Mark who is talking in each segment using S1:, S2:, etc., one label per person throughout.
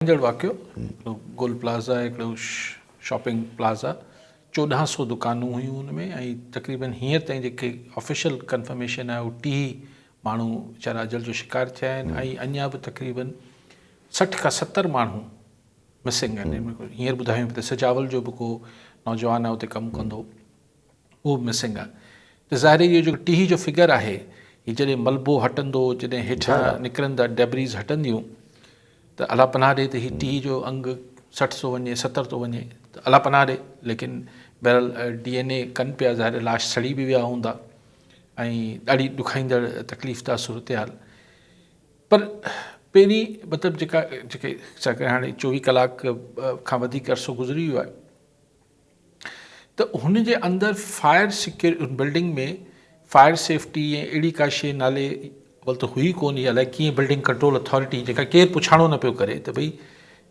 S1: जहिड़ो वाक़ियो गोल प्लाज़ा हिकिड़ो shopping plaza 1400 दुकानूं हुयूं हुन में ऐं तक़रीबन हींअर ताईं जेके ऑफिशियल कंफर्मेशन आहे उहो 30 माण्हू वीचारा अजल जो शिकार थिया आहिनि ऐं अञा बि तक़रीबन 60 खां 70 माण्हू मिसिंग आहिनि। हींअर ॿुधायूं त सजावल जो बि को नौजवान आहे उते कमु कंदो, उहो बि मिसिंग आहे। त ज़ाहिर इहो जेको 30 जो फिगर आहे हीअ जॾहिं मलबो हटंदो, जॾहिं हेठां निकिरंदा डेब्रीज़ हटंदियूं त अला पनाह ॾे त हीअ 30 जो अंग 60 थो वञे 70 थो वञे त अला पनाह ॾे। लेकिन बहरहाल DNA कनि पिया, ज़ाहिर लाश सड़ी बि विया हूंदा ऐं ॾाढी ॾुखाईंदड़ तकलीफ़ था सूरत हाल। पर पहिरीं मतिलबु जेके हाणे 24 कलाक खां वधीक अरसो गुज़री वियो आहे त हुन जे अंदरि फायर सिक्योरिटी बिल्डिंग में फायर सेफ्टी ऐं अहिड़ी का शइ नाले अवल त हुई कोन। अलाए कीअं बिल्डिंग कंट्रोल अथॉरिटी जेका केरु पुछाणो न पियो करे त भई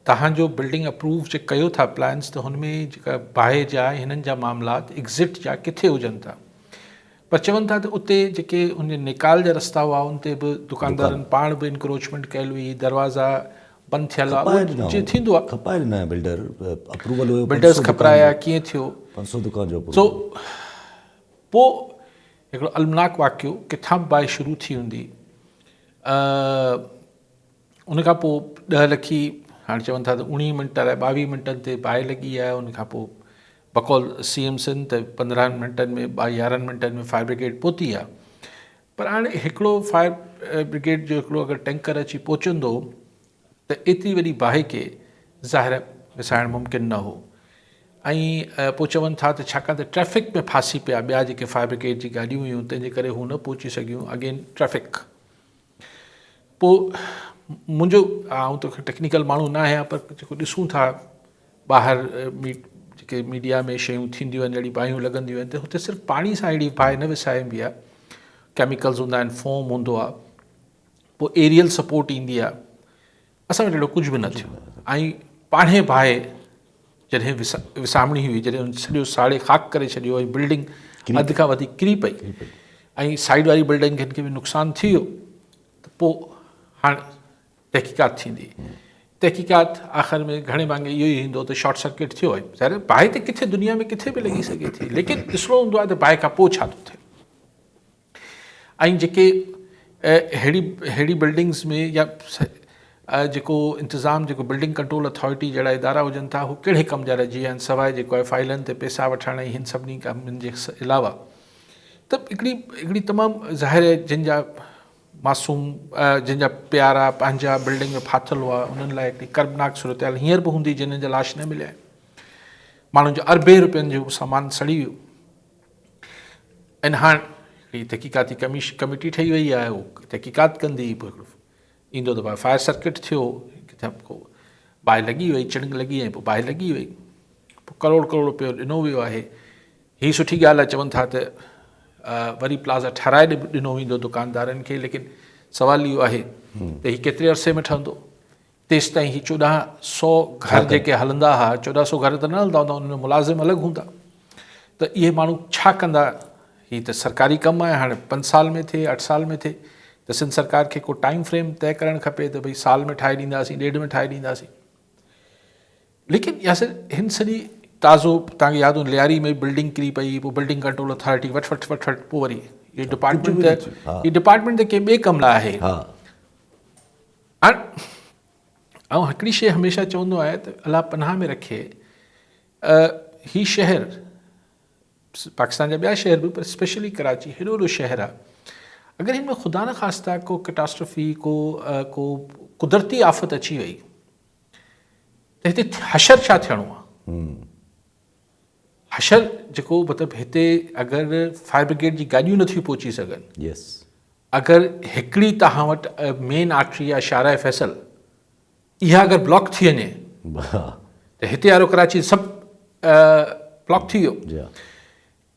S1: तव्हांजो बिल्डिंग अप्रूव जे कयो था प्लान्स त हुन में जेका बाहि जा हिननि जा मामलात एग्ज़िट जा किथे हुजनि था। पर चवनि था त उते जेके उन निकाल जा रस्ता हुआ उन ते बि दुकानदारनि पाण बि इंक्रोचमेंट कयल हुई, दरवाज़ा बंदि थियल आहे, जीअं थींदो आहे बिल्डर्स खपराया कीअं थियो। सो पोइ हिकिड़ो अलमनाक वाक़ियो किथां बाहि शुरू थी हूंदी, उन खां पोइ 10 लखी हाणे चवनि था त 19 मिंट अलाए 22 मिंटनि ते बाहि लॻी आहे। उन खां पोइ बकौल CM सिंध त 15 मिंटनि में 11 मिंटनि में फायर ब्रिगेड पहुती आहे। पर हाणे हिकिड़ो फायर ब्रिगेड जो हिकिड़ो अगरि टैंकर अची पहुचंदो त एतिरी वॾी बाहि खे ज़ाहिर विसाइणु मुमकिन न हो। ऐं पोइ चवनि था त छाकाणि त ट्रैफ़िक में फासी पिया ॿिया जेके फायर ब्रिगेड जी गाॾियूं हुयूं तंहिंजे करे हू न पहुची सघियूं। Again traffic. पोइ मुंहिंजो आउं त टेक्निकल माण्हू न आहियां, पर जेको ॾिसूं था ॿाहिरि जेके मीडिया में शयूं थींदियूं आहिनि, अहिड़ी बाहियूं लॻंदियूं आहिनि त हुते सिर्फ़ु पाणी सां अहिड़ी बाहि न विसाइबी आहे, केमिकल्स हूंदा आहिनि, फोम हूंदो आहे, पोइ एरियल सपोर्ट ईंदी आहे। असां वटि अहिड़ो कुझु बि न थियो ऐं पाणे बाहि जॾहिं विसामणी हुई, जॾहिं सॼो साड़े ख़ाक करे छॾियो ऐं बिल्डिंग अधु खां वधीक किरी पई ऐं साइड वारी बिल्डिंग खे बि नुक़सानु थी वियो त पोइ हाणे तहक़ीक़ात थींदी। तहक़ीक़ात आख़िर में घणे भाङे इहो ई ईंदो त शॉर्ट सर्किट थियो आहे। ज़ाहिर बाहि त किथे दुनिया में किथे बि लॻी सघे थी, लेकिन ॾिसणो हूंदो आहे त बाहि खां पोइ छा थो थिए। ऐं जेके अहिड़ी बिल्डिंग्स में या जेको इंतिज़ाम जेको बिल्डिंग कंट्रोल अथॉरिटी जहिड़ा इदारा हुजनि था, हू कहिड़े कम जा रहिजी विया आहिनि सवाइ जेको आहे फाइलनि ते पैसा वठण ऐं हिन सभिनी कमनि जे अलावा। त हिकिड़ी तमामु ज़ाहिर जिन जा मासूम जिन जा प्यारा पंहिंजा बिल्डिंग में फाथल हुआ उन्हनि लाइ हिकिड़ी कर्बनाक सूरत हाल हींअर बि हूंदी जिन्हनि जा लाश न मिलिया आहिनि। माण्हुनि जो अरबे रुपयनि जो सामान सड़ी वियो। ऐं हाणे हिकिड़ी तहक़ीक़ाती कमेटी ठही वई आहे, उहो तहक़ीक़ात कंदी। पोइ हिकिड़ो ईंदो त फायर सर्किट थियो, किथां को बाहि लॻी वई, चिणग लॻी ऐं पोइ बाहि लॻी वई, पोइ करोड़ रुपयो ॾिनो वियो आहे। हीअ सुठी ॻाल्हि आहे, चवनि था त वरी प्लाज़ा ठाराए ॾिनो वेंदो दुकानदारनि खे, लेकिन सुवाल इहो आहे त हीअ केतिरे अरसे में ठहंदो। तेसि ताईं हीअ 1400 घर जेके हलंदा हुआ, 1400 घर त न हलंदा हूंदा, उनमें मुलाज़िम अलॻि हूंदा, त इहे माण्हू छा कंदा। हीअ त सरकारी कमु आहे, हाणे 5 साल में थिए 8 साल में थिए त सिंध सरकार खे को टाइम फ्रेम तय करणु खपे त भई साल में ठाहे ॾींदासीं, 1.5 में ठाहे ॾींदासीं। लेकिन यासिर हिन सॼी ताज़ो तव्हांखे यादि हूंदो लियारी में बिल्डिंग किरी पई, पोइ बिल्डिंग कंट्रोल अथॉरिटी वठ पोइ वरी इहो डिपार्टमेंट त कंहिं ॿिए कम लाइ आहे। ऐं हिकिड़ी शइ हमेशह चवंदो आहे त अलाह पनाह में रखे, ही शहर पाकिस्तान जा ॿिया शहर बि, पर स्पेशली कराची हेॾो वॾो शहर आहे, अगरि हिन में ख़ुदा न ख़ास्ता को कैटास्ट्रफी को कुदरती आफ़त अची वई त हिते हशर छा थियणो आहे। हशर जेको मतिलबु हिते अगरि फायर ब्रिगेड जी गाॾियूं नथियूं पहुची सघनि, अगरि हिकिड़ी तव्हां वटि मेन आर्टरी आहे शाराए फैसल, इहा अगरि ब्लॉक थी वञे त हिते वारो कराची सभु ब्लॉक थी वियो।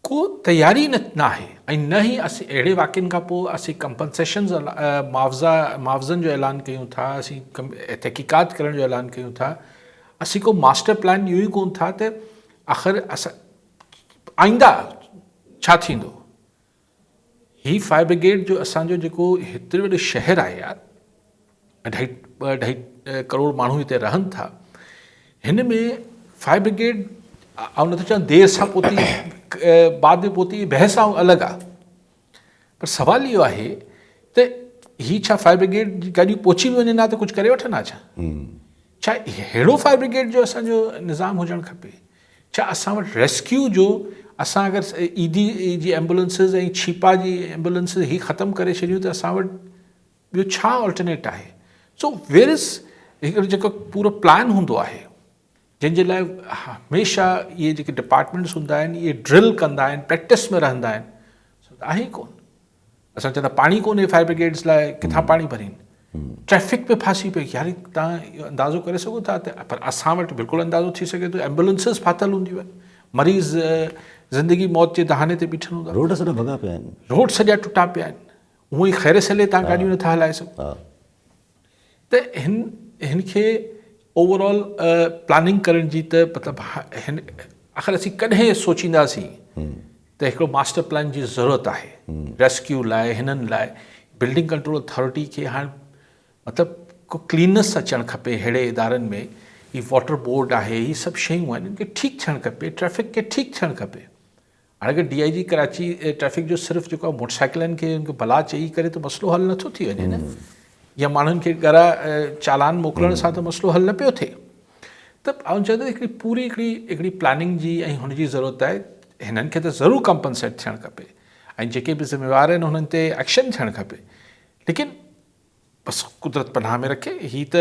S1: को तयारी न आहे। ऐं न ई असीं अहिड़े वाक़िअनि खां पोइ असीं कंपनसेशन्स मुआवज़नि जो ऐलान कयूं था, असीं तहक़ीक़ात करण जो ऐलान कयूं था, असीं को मास्टर प्लान इहो ई कोन था त आख़िर असां आईंदा छा थींदो। ही फायर ब्रिगेड जो असांजो जेको हेतिरो वॾो शहर आहे यार, 2.5 करोड़ माण्हू हिते रहनि था, हिन में फायर ब्रिगेड ऐं नथो चवां देरि सां पहुती बाद में पहुती, बहस अलॻि आहे, पर सुवाल इहो आहे त ही छा फायर ब्रिगेड जी गाॾियूं पहुची बि वञनि हा त कुझु करे वठनि हा छा अहिड़ो फायर ब्रिगेड जो असांजो निज़ाम हुजणु खपे? छा असां वटि रेस्क्यू जो असां अगरि ईदी जी एम्बुलेंसिस ऐं छीपा जी एम्बुलेंसिस ही ख़तमु करे छॾियूं त असां वटि ॿियो छा ऑल्टरनेट आहे? सो वेयर इज़ हिकिड़ो जेको पूरो प्लान हूंदो आहे जंहिंजे लाइ हमेशह इहे जेके डिपार्टमेंट्स हूंदा आहिनि इहे ड्रिल कंदा आहिनि, प्रैक्टिस में रहंदा आहिनि, सो आहे ई कोन। असां चवंदा पाणी कोन्हे फायर ब्रिगेड्स लाइ, किथां पाणी भरीनि? ट्रैफिक पे फासी पई, यार तव्हां इहो अंदाज़ो करे सघो था त पर असां वटि बिल्कुलु अंदाज़ो थी सघे थो, एम्बुलेंसिस फाथल हूंदियूं आहिनि, मरीज़ ज़िंदगी मौत जे दहाने ते बीठल हूंदा,
S2: रोड सॼा भॻा पिया आहिनि,
S1: रोड सॼा टुटा पिया आहिनि, हूअं ई ख़ैर सले तव्हां गाॾियूं नथा हलाए सघो। त हिन खे ओवरऑल प्लानिंग करण जी त मतिलबु आख़िर असीं कॾहिं सोचींदासीं त हिकिड़ो मास्टर प्लान जी ज़रूरत आहे रेस्क्यू लाइ, हिननि लाइ। बिल्डिंग कंट्रोल अथॉरिटी खे हाणे मतिलबु को क्लीननेस अचणु खपे अहिड़े इदारनि में, ही वाटर बोर्ड आहे, ही सभु शयूं आहिनि, इनखे ठीकु थियणु खपे, ट्रैफिक खे ठीकु थियणु खपे। हाणे अगरि DIG कराची ट्रैफिक जो सिर्फ़ु जेको आहे मोटरसाइकिलनि खे उनखे भला चई करे त मसइलो हल नथो थी वञे न, या माण्हुनि खे ॻरा चालान मोकिलण सां त मसइलो हल न पियो थिए। त आउं चवंदो हिकिड़ी पूरी हिकिड़ी प्लानिंग जी ऐं हुनजी ज़रूरत आहे। हिननि खे त ज़रूरु कंपनसेट थियणु खपे ऐं जेके बि ज़िम्मेवार आहिनि हुननि ते एक्शन थियणु खपे, लेकिन बसि कुदरत पनाह में रखे। ही त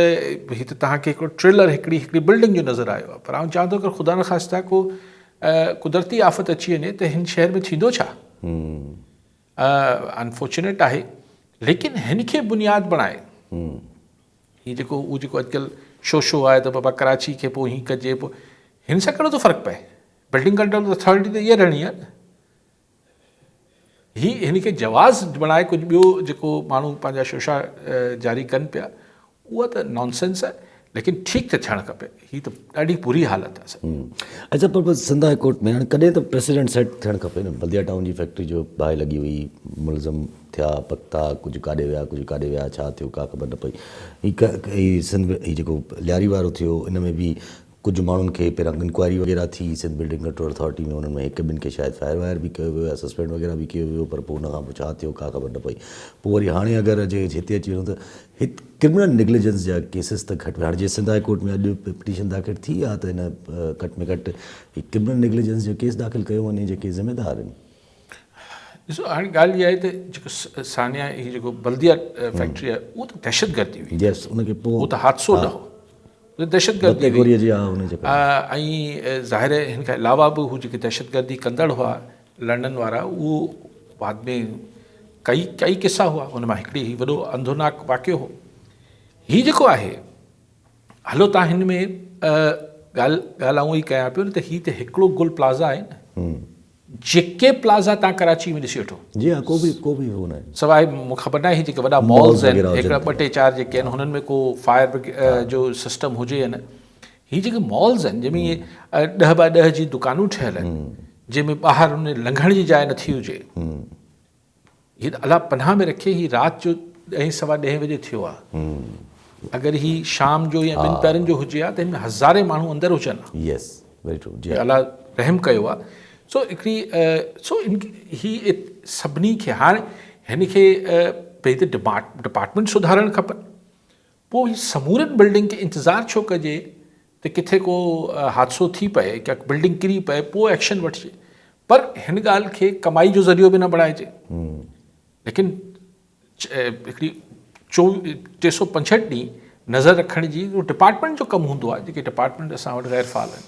S1: तव्हांखे हिकिड़ो ट्रेलर हिकिड़ी बिल्डिंग जो नज़र आयो आहे, पर आउं चवां थो अगरि ख़ुदा न ख़ास्ता को कुदरती आफ़त अची वञे त हिन शहर में थींदो छा? अनफॉर्चुनेट आहे, लेकिन हिन खे बुनियादु बणाए ही जेको अॼुकल्ह शो आहे त बाबा कराची खे पोइ हीअं कजे, पोइ हिन सां कहिड़ो थो फ़र्क़ु पए? बिल्डिंग कंट्रोल अथॉरिटी त इहा रहणी आहे न, हिन खे जवाज़ बणाए कुझु ॿियो जेको माण्हू पंहिंजा शोशा जारी कनि पिया, उहा त नॉनसेंस आहे, लेकिन ठीकु त थियणु खपे। हीअ त ॾाढी बुरी हालत आहे।
S2: अच्छा, पर सिंध हाई कोर्ट में हाणे कॾहिं त प्रेसिडेंट सेट थियणु खपे न। बल्दिया टाउन जी फैक्ट्री जो बाहि लॻी हुई, मुलज़िम थिया पकता, कुझु काॾे विया छा थियो का ख़बर न पई। हीअ सिंध हीअ जेको लियारी वारो थियो, इन में बि कुझु माण्हुनि खे पहिरियां इंक्वायरी वग़ैरह थी सिंध बिल्डिंग कंट्रोल अथॉरिटी में, हुननि में हिकु ॿिनि खे शायदि फायर वायर बि कयो वियो आहे, सस्पेंड वग़ैरह बि कयो वियो, पर पोइ हुन खां पोइ छा थियो का ख़बर न पई। पोइ वरी हाणे अगरि हिते अची वञूं त हिते क्रिमिनल नेग्लिजेंस जा केसिस त घटि, हाणे जीअं सिंध हाई कोर्ट में अॼु पिटीशन दाख़िल थी आहे त हिन घटि में घटि क्रिमिनल नेग्लिजेंस जो केस दाख़िल कयो वञे जेके ज़िम्मेदार आहिनि।
S1: ॾिसो, हाणे ॻाल्हि इहा आहे त जेको सानिया हीअ जेको बल्दिया फैक्ट्री आहे उहो त दहशतगर्दी हुई।
S2: यस, उनखे पोइ
S1: उहो त हादसो न हो, दहशतगर्दी ऐं ज़ाहिर आहे हिन खां अलावा बि हू जेके दहशतगर्दी कंदड़ हुआ लंडन वारा, उहो बाद में कई किसा हुआ, हुन मां हिकिड़ी ही वॾो अंधोनाक वाक़ियो हो। हीअ जेको आहे हलो तव्हां हिन में ॻाल्हि आऊं ई कयां पियो न त हीअ त हिकिड़ो गुल प्लाज़ा आहे न, जेके प्लाज़ा तव्हां कराची में ॾिसी वठो,
S2: जी हा, को बि हो न आहे,
S1: सवाइ मूंखे ख़बर न आहे जेके वॾा मॉल्स आहिनि, हिकिड़ा 2-4 जेके आहिनि हुननि में को फायर जो सिस्टम हुजे या न। हीअ जेके मॉल्स आहिनि जंहिंमें इहे 10x10 जी दुकानूं ठहियल आहिनि, जंहिंमें ॿाहिरि हुन लंघण जी जाइ नथी हुजे, हीअ अलाह पनाह में रखे। हीअ राति जो 10-10:15 बजे थियो आहे, अगरि ही शाम जो या ॿिनि पहिरनि जो हुजे हा त हिन में हज़ारे माण्हू अंदरि हुजनि।
S2: यस, वेरी ट्रू, जी
S1: अलाह रहम कयो आहे। सो ही सभिनी खे हाणे हिन खे भई त डिपार्टमेंट सुधारणु खपनि, पोइ समूरनि बिल्डिंग खे इंतज़ारु छो कजे त किथे को हादसो थी पए, क्या बिल्डिंग किरी पए, पोइ एक्शन वठिजे, पर हिन ॻाल्हि खे कमाई जो ज़रियो बि न बणाइजे। लेकिन हिकिड़ी 365 ॾींहं नज़र रखण जी डिपार्टमेंट जो कमु हूंदो आहे, जेके डिपार्टमेंट असां वटि गैर फ़ाल आहिनि।